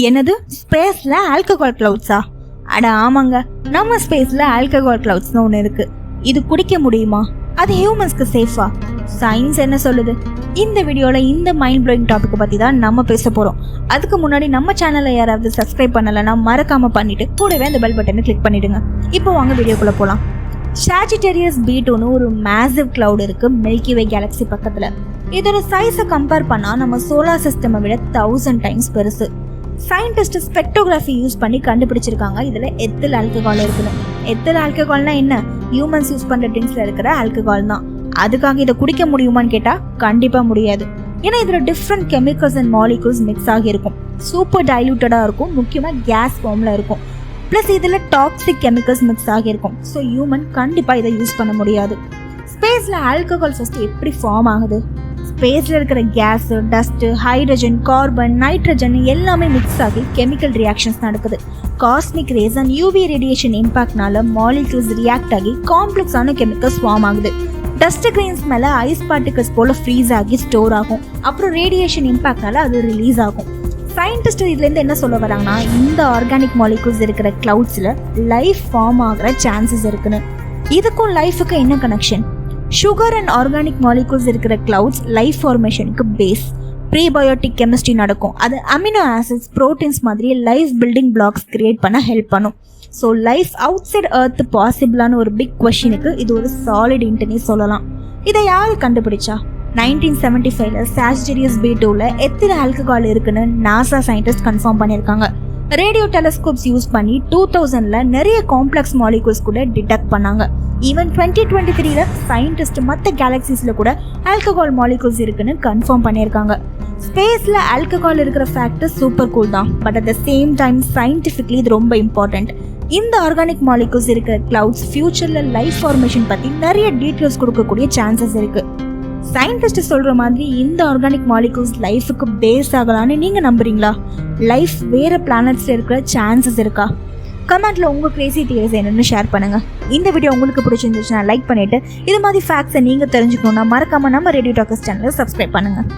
என்னது ஸ்பேஸ்ல ஆல்கஹால் கிளவுட்ஸா? அட ஆமாங்க, நம்ம ஸ்பேஸ்ல ஆல்கஹால் கிளவுட்ஸ்னு ஒன்று இருக்கு. இது குடிக்க முடியுமா? அது ஹியூமன்ஸ்க்கு சேஃபா? சயின்ஸ் என்ன சொல்லுது? இந்த வீடியோவில் இந்த மைண்ட் ப்ளோயிங் டாபிக் பற்றி தான் நம்ம பேச போகிறோம். அதுக்கு முன்னாடி நம்ம சேனலை யாராவது சப்ஸ்கிரைப் பண்ணலைன்னா மறக்காமல் பண்ணிவிட்டு கூடவே அந்த பெல் பட்டனை கிளிக் பண்ணிவிடுங்க. இப்போ வாங்க வீடியோக்குள்ளே போகலாம். சாஜிட்டேரியஸ் B2ன்னு ஒரு மேசிவ் கிளவுட் இருக்குது மில்கி வே கேலக்ஸி பக்கத்தில். இதோட சைஸை கம்பேர் பண்ணால் நம்ம சோலார் சிஸ்டமை விட 1000 டைம்ஸ் பெருசு. சயின்டிஸ்ட் ஸ்பெக்டோகிராஃபி யூஸ் பண்ணி கண்டுபிடிச்சிருக்காங்க இதில் எத்தில் ஆல்கஹால் இருக்குன்னு. எத்தில் ஆல்கஹால்னா என்ன? ஹியூமன்ஸ் யூஸ் பண்ணுற ட்ரிங்க்ஸில் இருக்கிற ஆல்கஹால் தான். அதுக்காக இதை குடிக்க முடியுமான்னு கேட்டால் கண்டிப்பாக முடியாது. ஏன்னா இதில் different chemicals and molecules mix ஆகியிருக்கும். சூப்பர் டைலூட்டடாக இருக்கும், முக்கியமாக கேஸ் ஃபார்மில் இருக்கும். ப்ளஸ் இதில் டாக்ஸிக் கெமிக்கல்ஸ் மிக்ஸ் ஆகியிருக்கும். ஸோ ஹியூமன் கண்டிப்பாக இதை யூஸ் பண்ண முடியாது. ஸ்பேஸில் ஆல்கஹால் ஃபஸ்ட்டு எப்படி ஃபார்ம் ஆகுது? ஸ்பேஸில் இருக்கிற gas, dust, hydrogen, carbon, nitrogen எல்லாமே மிக்ஸ் ஆகி கெமிக்கல் ரியாக்ஷன்ஸ் நடக்குது. Cosmic rays and UV radiation இம்பாக்ட்னால மாலிகூல்ஸ் ரியாக்ட் ஆகி காம்ப்ளெக்ஸான கெமிக்கல்ஸ் ஃபார்ம் ஆகுது. டஸ்ட் கிரெயின்ஸ் மேலே ஐஸ் பார்ட்டிகல்ஸ் போல் ஃப்ரீஸ் ஆகி ஸ்டோர் ஆகும். அப்புறம் ரேடியேஷன் இம்பாக்ட்னால அது ரிலீஸ் ஆகும். சயின்டிஸ்ட் இதுலேருந்து என்ன சொல்ல வராங்கன்னா, இந்த ஆர்கானிக் மாலிகூல்ஸ் இருக்கிற கிளவுட்ஸில் லைஃப் ஃபார்ம் ஆகிற சான்சஸ் இருக்குன்னு. இதுக்கும் லைஃபுக்கு என்ன connection? Sugar and organic molecules இருக்கிற கிளவுட்ஸ் லைஃப் ஃபார்மேஷனுக்கு பேஸ். ப்ரீபயோட்டிக் கெமிஸ்ட்ரி நடக்கும். அது அமினோ ஆசிட்ஸ், ப்ரோட்டீன்ஸ் மாதிரி லைஃப் பில்டிங் பிளாக்ஸ் கிரியேட் பண்ண ஹெல்ப் பண்ணும். So life outside earth பாசிபிளான ஒரு பிக் கொஷினுக்கு இது ஒரு சாலிட் இன்ட்டுனே சொல்லலாம். இதை யார் கண்டுபிடிச்சா? 1975 சாஜிட்டேரியஸ் B2ல எத்தில் ஆல்கஹால் இருக்குன்னு நாசா சயின்டிஸ்ட் கன்ஃபார்ம் பண்ணியிருக்காங்க. ரேடியோ டெலஸ்கோப்ஸ் யூஸ் பண்ணி 2000ல நிறைய காம்ப்ளெக்ஸ் மாலிகூல்ஸ் கூட டிடெக்ட் பண்ணாங்க. ஈவன் 2023ல சயின்டிஸ்ட் மற்ற கேலக்சிஸில் கூட ஆல்கஹால் மாலிகூல்ஸ் இருக்குன்னு கன்ஃபார்ம் பண்ணியிருக்காங்க. ஸ்பேஸில் ஆல்கஹால் இருக்கிற ஃபேக்டர் சூப்பர் கூல் தான், but at the same time scientifically இது ரொம்ப இம்பார்ட்டண்ட். இந்த ஆர்கானிக் மாலிகூல்ஸ் இருக்கிற கிளவுட்ஸ் ஃபியூச்சரில் லைஃப் ஃபார்மேஷன் பற்றி நிறைய டீட்டெயில்ஸ் கொடுக்கக்கூடிய சான்சஸ் இருக்குது. சயின்டிஸ்ட் சொல்கிற மாதிரி இந்த ஆர்கானிக் மாலிகூல்ஸ் லைஃபுக்கு பேஸ் ஆகலான்னு நீங்கள் நம்புறீங்களா? லைஃப் வேறு பிளானட்ஸில் இருக்கிற சான்சஸ் இருக்கா? கமெண்ட்டில் உங்கள் கிரேசி தியரிஸ் என்னென்னு ஷேர் பண்ணுங்கள். இந்த வீடியோ உங்களுக்கு பிடிச்சிருந்துச்சுன்னா லைக் பண்ணிவிட்டு இது மாதிரி ஃபேக்ட்ஸை நீங்கள் தெரிஞ்சுக்கணுன்னா மறக்காமல் நம்ம ரேடியோ டாக்கர்ஸ் சேனலை சப்ஸ்கிரைப் பண்ணுங்கள்.